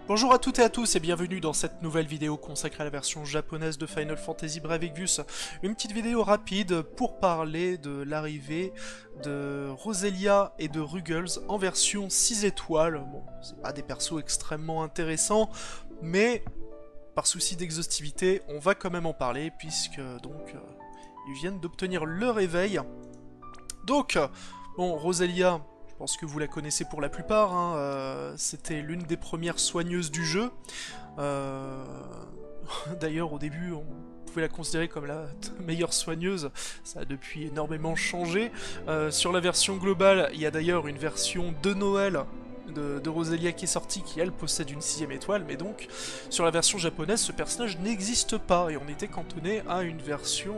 Bonjour à toutes et à tous et bienvenue dans cette nouvelle vidéo consacrée à la version japonaise de Final Fantasy Brave Exvius. Une petite vidéo rapide pour parler de l'arrivée de Roselia et de Ruggles en version 6 étoiles. Bon, c'est pas des persos extrêmement intéressants, mais par souci d'exhaustivité, on va quand même en parler puisque donc ils viennent d'obtenir le réveil. Donc, bon, Roselia, je pense que vous la connaissez pour la plupart, hein, c'était l'une des premières soigneuses du jeu. D'ailleurs, au début, on pouvait la considérer comme la meilleure soigneuse, ça a depuis énormément changé. Sur la version globale, il y a d'ailleurs une version de Noël de Roselia qui est sortie, qui elle possède une 6ème étoile, mais donc sur la version japonaise, ce personnage n'existe pas, et on était cantonné à une version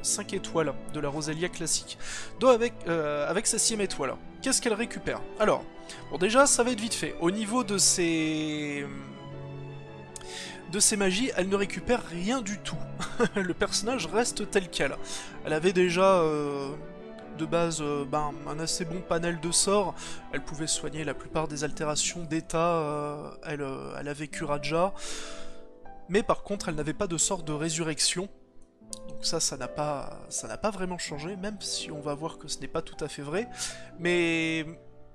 5 étoiles de la Roselia classique. Donc avec sa 6ème étoile, qu'est-ce qu'elle récupère? Alors, bon déjà, ça va être vite fait. Au niveau de ses magies, elle ne récupère rien du tout. Le personnage reste tel quel. Elle avait déjà de base un assez bon panel de sorts. Elle pouvait soigner la plupart des altérations d'état. Elle avait Kuraja. Mais par contre, elle n'avait pas de sort de résurrection. Donc ça n'a pas vraiment changé, même si on va voir que ce n'est pas tout à fait vrai. Mais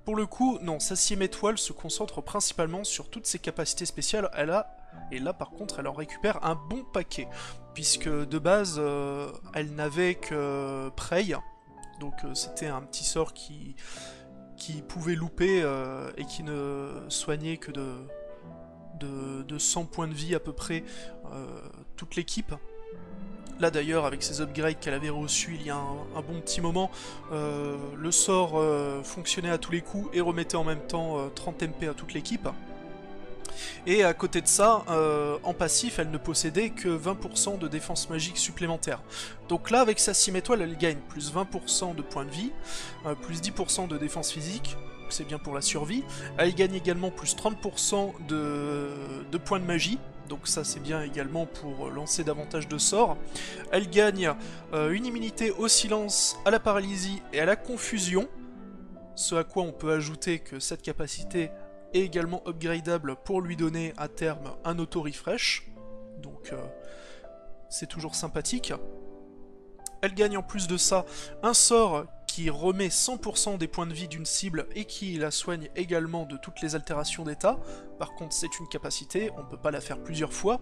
pour le coup, non, sa 6ème étoile se concentre principalement sur toutes ses capacités spéciales. Et là par contre, elle en récupère un bon paquet, puisque de base, elle n'avait que Prey, donc c'était un petit sort qui pouvait louper et qui ne soignait que de 100 points de vie à peu près toute l'équipe. Là d'ailleurs, avec ses upgrades qu'elle avait reçus il y a un bon petit moment, le sort fonctionnait à tous les coups et remettait en même temps 30 MP à toute l'équipe. Et à côté de ça, en passif, elle ne possédait que 20% de défense magique supplémentaire. Donc là, avec sa 6ème étoile, elle gagne plus 20% de points de vie, plus 10% de défense physique, c'est bien pour la survie. Elle gagne également plus 30% de points de magie, donc ça c'est bien également pour lancer davantage de sorts. Elle gagne une immunité au silence, à la paralysie et à la confusion, ce à quoi on peut ajouter que cette capacité est également upgradable pour lui donner à terme un auto-refresh, donc c'est toujours sympathique. Elle gagne en plus de ça un sort qui remet 100% des points de vie d'une cible et qui la soigne également de toutes les altérations d'état. Par contre, c'est une capacité, on ne peut pas la faire plusieurs fois.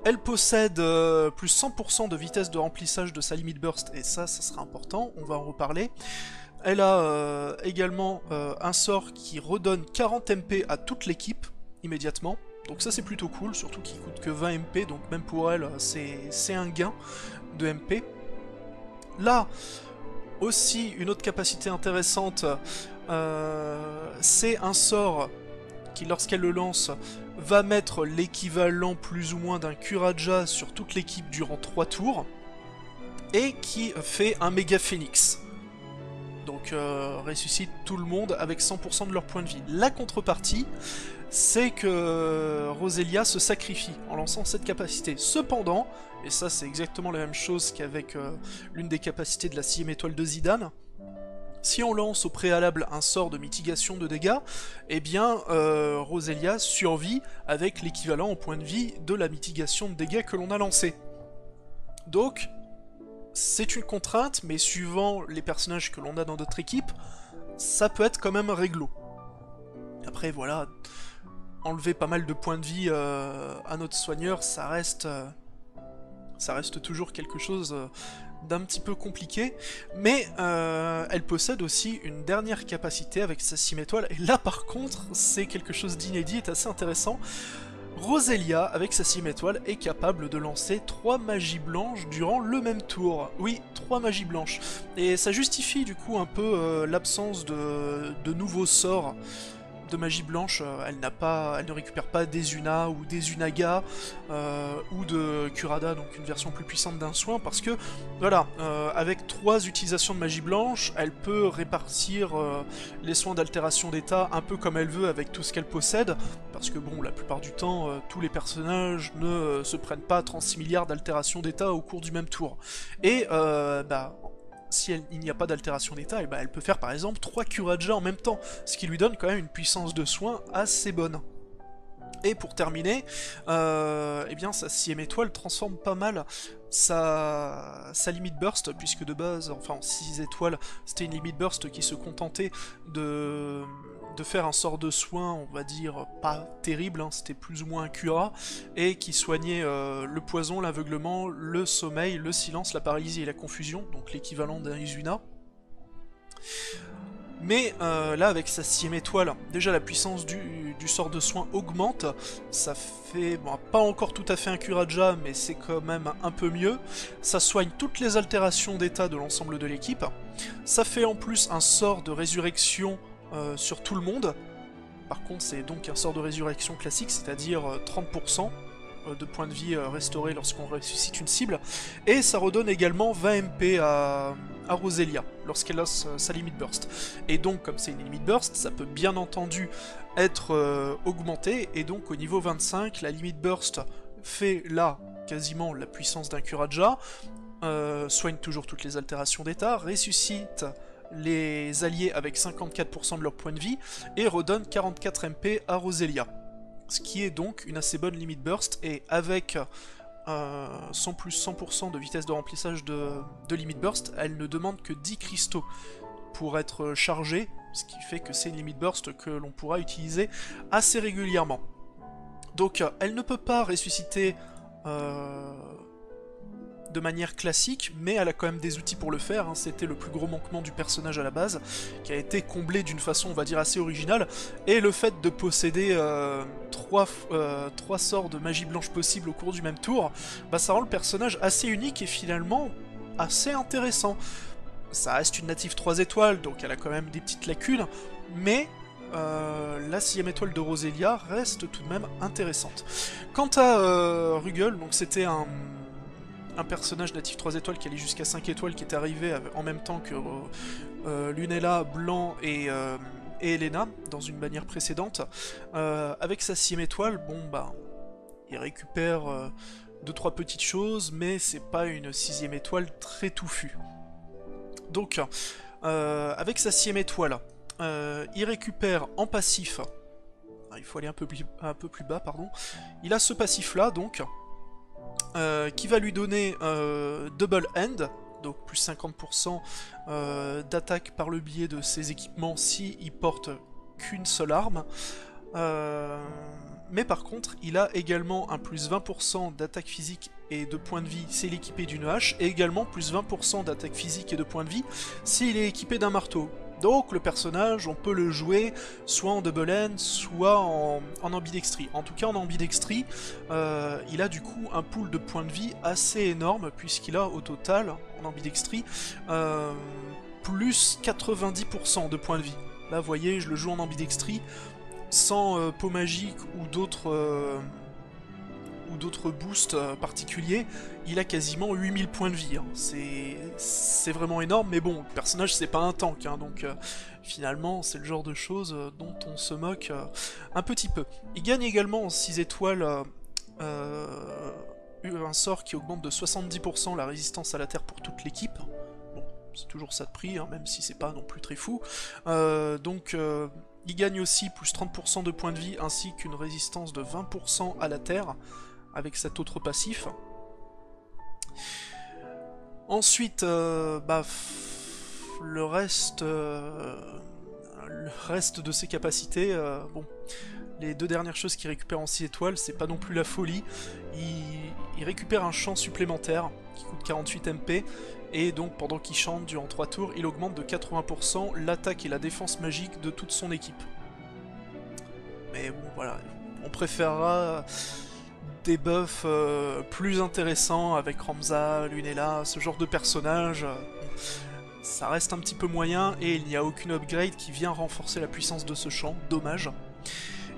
Elle possède plus 100% de vitesse de remplissage de sa limit burst, et ça sera important, on va en reparler. Elle a également un sort qui redonne 40 MP à toute l'équipe, immédiatement. Donc ça c'est plutôt cool, surtout qu'il coûte que 20 MP, donc même pour elle, c'est un gain de MP. Là, aussi, une autre capacité intéressante, c'est un sort qui, lorsqu'elle le lance, va mettre l'équivalent plus ou moins d'un Kuraja sur toute l'équipe durant 3 tours, et qui fait un méga phénix. Donc ressuscite tout le monde avec 100% de leur point de vie. La contrepartie, c'est que Roselia se sacrifie en lançant cette capacité. Cependant, et ça c'est exactement la même chose qu'avec l'une des capacités de la 6ème étoile de Zidane, si on lance au préalable un sort de mitigation de dégâts, eh bien Roselia survit avec l'équivalent en point de vie de la mitigation de dégâts que l'on a lancé. Donc, c'est une contrainte, mais suivant les personnages que l'on a dans notre équipe, ça peut être quand même réglo. Après voilà, enlever pas mal de points de vie à notre soigneur, ça reste toujours quelque chose d'un petit peu compliqué, mais elle possède aussi une dernière capacité avec sa 6ème étoile, et là par contre, c'est quelque chose d'inédit et assez intéressant. Roselia, avec sa 6ème étoile, est capable de lancer 3 magies blanches durant le même tour. Oui, 3 magies blanches. Et ça justifie du coup un peu l'absence de nouveaux sorts de magie blanche. Elle ne récupère pas des Una ou des Unaga ou de Kurada, donc une version plus puissante d'un soin, parce que voilà, avec 3 utilisations de magie blanche, elle peut répartir les soins d'altération d'état un peu comme elle veut avec tout ce qu'elle possède, parce que bon, la plupart du temps, tous les personnages ne se prennent pas 36 milliards d'altérations d'état au cours du même tour. Et il n'y a pas d'altération d'état, et ben elle peut faire par exemple 3 Kuraja en même temps, ce qui lui donne quand même une puissance de soin assez bonne. Et pour terminer, eh bien sa 6ème étoile transforme pas mal sa limite burst, puisque de base, enfin en 6 étoiles, c'était une limite burst qui se contentait de faire un sort de soin, on va dire, pas terrible, hein, c'était plus ou moins un cura, et qui soignait le poison, l'aveuglement, le sommeil, le silence, la paralysie et la confusion, donc l'équivalent d'un Izuna. Mais là, avec sa 6ème étoile, déjà la puissance du sort de soin augmente, ça fait, bon, pas encore tout à fait un Kuraja, mais c'est quand même un peu mieux. Ça soigne toutes les altérations d'état de l'ensemble de l'équipe. Ça fait en plus un sort de résurrection sur tout le monde. Par contre, c'est donc un sort de résurrection classique, c'est-à-dire 30% de points de vie restaurés lorsqu'on ressuscite une cible, et ça redonne également 20 MP à Roselia lorsqu'elle a sa limite burst. Et donc, comme c'est une limite burst, ça peut bien entendu être augmenté, et donc au niveau 25, la limite burst fait là quasiment la puissance d'un Kuraja, soigne toujours toutes les altérations d'état, ressuscite les alliés avec 54% de leur points de vie, et redonne 44 MP à Roselia. Ce qui est donc une assez bonne limite burst, et avec son plus 100% de vitesse de remplissage de limite burst, elle ne demande que 10 cristaux pour être chargée, ce qui fait que c'est une limite burst que l'on pourra utiliser assez régulièrement. Donc elle ne peut pas ressusciter de manière classique, mais elle a quand même des outils pour le faire, hein. C'était le plus gros manquement du personnage à la base, qui a été comblé d'une façon, on va dire, assez originale, et le fait de posséder 3 sorts de magie blanche possibles au cours du même tour, bah ça rend le personnage assez unique et finalement assez intéressant. Ça reste une native 3 étoiles, donc elle a quand même des petites lacunes, mais la 6ème étoile de Roselia reste tout de même intéressante. Quant à Rugal, donc c'était un personnage natif 3 étoiles qui allait jusqu'à 5 étoiles, qui est arrivé en même temps que Lunella, Blanc et Elena, dans une bannière précédente. Avec sa 6ème étoile, bon bah, il récupère 2-3 petites choses, mais c'est pas une 6ème étoile très touffue. Donc, avec sa 6ème étoile, il récupère en passif, il faut aller un peu plus bas, pardon, il a ce passif là, donc, qui va lui donner Double End, donc plus 50% d'attaque par le biais de ses équipements si il porte qu'une seule arme. Mais par contre, il a également un plus 20% d'attaque physique et de points de vie s'il est équipé d'une hache, et également plus 20% d'attaque physique et de points de vie s'il est équipé d'un marteau. Donc le personnage, on peut le jouer soit en double end, soit en ambidextrie. En tout cas en ambidextrie, il a du coup un pool de points de vie assez énorme, puisqu'il a au total, en ambidextrie, plus 90% de points de vie. Là vous voyez, je le joue en ambidextrie, sans peau magique ou d'autres boosts particuliers, il a quasiment 8000 points de vie, hein. C'est vraiment énorme, mais bon, le personnage c'est pas un tank, hein, donc finalement c'est le genre de choses dont on se moque un petit peu. Il gagne également en 6 étoiles un sort qui augmente de 70% la résistance à la terre pour toute l'équipe. Bon, c'est toujours ça de prix, hein, même si c'est pas non plus très fou. Il gagne aussi plus 30% de points de vie, ainsi qu'une résistance de 20% à la terre, avec cet autre passif. Ensuite, le reste de ses capacités, bon, les deux dernières choses qu'il récupère en 6 étoiles, c'est pas non plus la folie. Il récupère un chant supplémentaire qui coûte 48 MP, et donc pendant qu'il chante durant 3 tours, il augmente de 80% l'attaque et la défense magique de toute son équipe. Mais bon, voilà, on préférera des buffs plus intéressants avec Ramza, Lunella, ce genre de personnages. Ça reste un petit peu moyen, et il n'y a aucune upgrade qui vient renforcer la puissance de ce champ, dommage.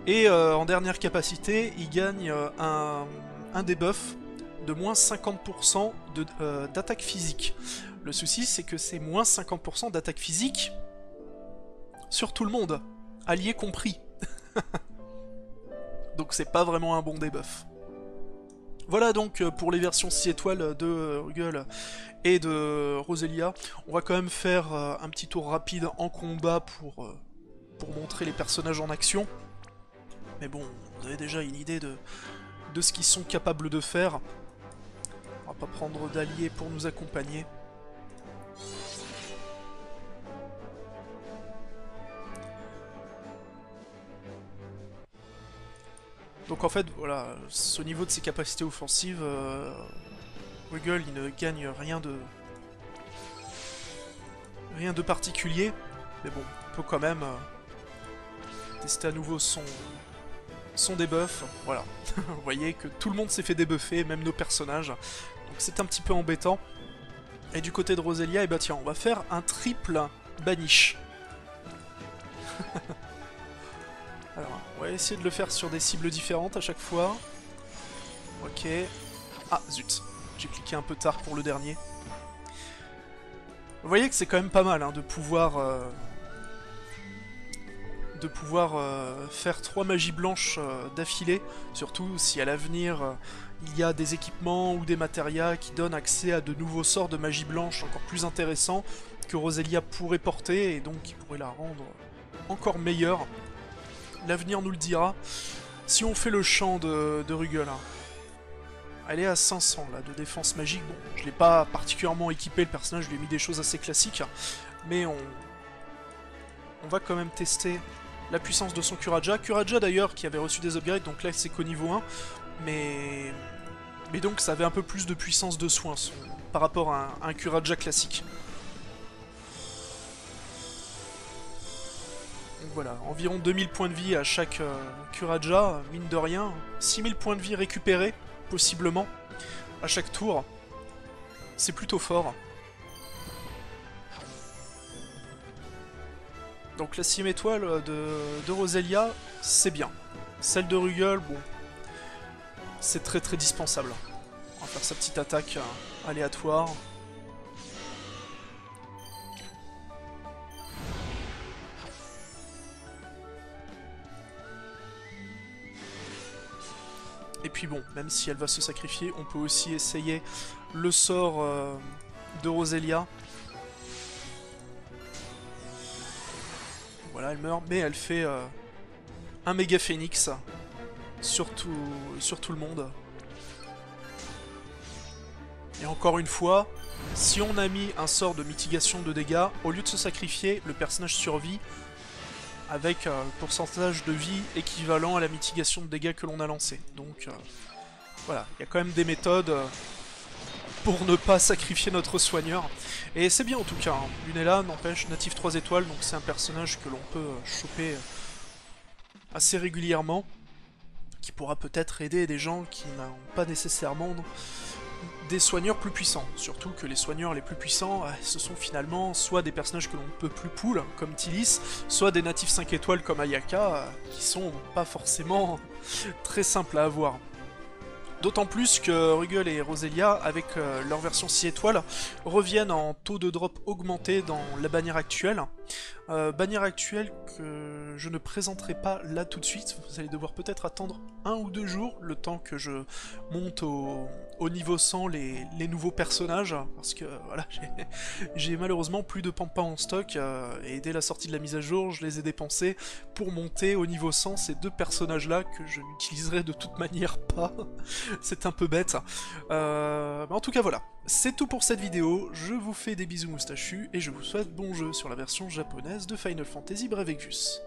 Et en dernière capacité, il gagne un debuff de moins 50% d'attaque physique. Le souci, c'est que c'est moins 50% d'attaque physique sur tout le monde, alliés compris. Donc c'est pas vraiment un bon debuff. Voilà donc pour les versions 6 étoiles de Rugal et de Roselia. On va quand même faire un petit tour rapide en combat pour montrer les personnages en action. Mais bon, vous avez déjà une idée de ce qu'ils sont capables de faire. On va pas prendre d'alliés pour nous accompagner. Donc en fait, voilà, au niveau de ses capacités offensives, Rugal il ne gagne rien de particulier, mais bon, on peut quand même tester à nouveau son debuff. Voilà, vous voyez que tout le monde s'est fait débuffer, même nos personnages, donc c'est un petit peu embêtant. Et du côté de Roselia, et bah tiens, on va faire un triple banish. Alors, on va essayer de le faire sur des cibles différentes à chaque fois. Ok. Ah, zut. J'ai cliqué un peu tard pour le dernier. Vous voyez que c'est quand même pas mal hein, de pouvoir faire 3 magies blanches d'affilée. Surtout si à l'avenir il y a des équipements ou des matérias qui donnent accès à de nouveaux sorts de magie blanche encore plus intéressants que Roselia pourrait porter et donc qui pourrait la rendre encore meilleure. L'avenir nous le dira. Si on fait le champ de Rugal, hein, elle est à 500 là, de défense magique. Bon, je l'ai pas particulièrement équipé le personnage, je lui ai mis des choses assez classiques. Mais on va quand même tester la puissance de son Kuraja. Kuraja d'ailleurs qui avait reçu des upgrades, donc là c'est qu'au niveau 1. Mais donc ça avait un peu plus de puissance de soin par rapport à un Kuraja classique. Donc voilà, environ 2000 points de vie à chaque Kuraja, mine de rien. 6000 points de vie récupérés, possiblement, à chaque tour. C'est plutôt fort. Donc la 6 étoile de Roselia, c'est bien. Celle de Rugal, bon, c'est très très dispensable. On va faire sa petite attaque aléatoire. Et puis bon, même si elle va se sacrifier, on peut aussi essayer le sort de Roselia. Voilà, elle meurt, mais elle fait un méga phénix sur tout le monde. Et encore une fois, si on a mis un sort de mitigation de dégâts, au lieu de se sacrifier, le personnage survit avec un pourcentage de vie équivalent à la mitigation de dégâts que l'on a lancé. Donc voilà, il y a quand même des méthodes pour ne pas sacrifier notre soigneur. Et c'est bien en tout cas, hein. Lunella n'empêche, natif 3 étoiles, donc c'est un personnage que l'on peut choper assez régulièrement, qui pourra peut-être aider des gens qui n'ont pas nécessairement des soigneurs plus puissants. Surtout que les soigneurs les plus puissants, ce sont finalement soit des personnages que l'on ne peut plus pull, comme Tilis, soit des natifs 5 étoiles comme Ayaka, qui sont pas forcément très simples à avoir. D'autant plus que Rugal et Roselia, avec leur version 6 étoiles, reviennent en taux de drop augmenté dans la bannière actuelle. Bannière actuelle que je ne présenterai pas là tout de suite, vous allez devoir peut-être attendre 1 ou 2 jours, le temps que je monte au niveau 100 les nouveaux personnages, parce que voilà, j'ai malheureusement plus de pampas en stock, et dès la sortie de la mise à jour, je les ai dépensés pour monter au niveau 100 ces 2 personnages-là, que je n'utiliserai de toute manière pas. C'est un peu bête. En tout cas voilà, c'est tout pour cette vidéo, je vous fais des bisous moustachus et je vous souhaite bon jeu sur la version japonaise de Final Fantasy Brave Exvius.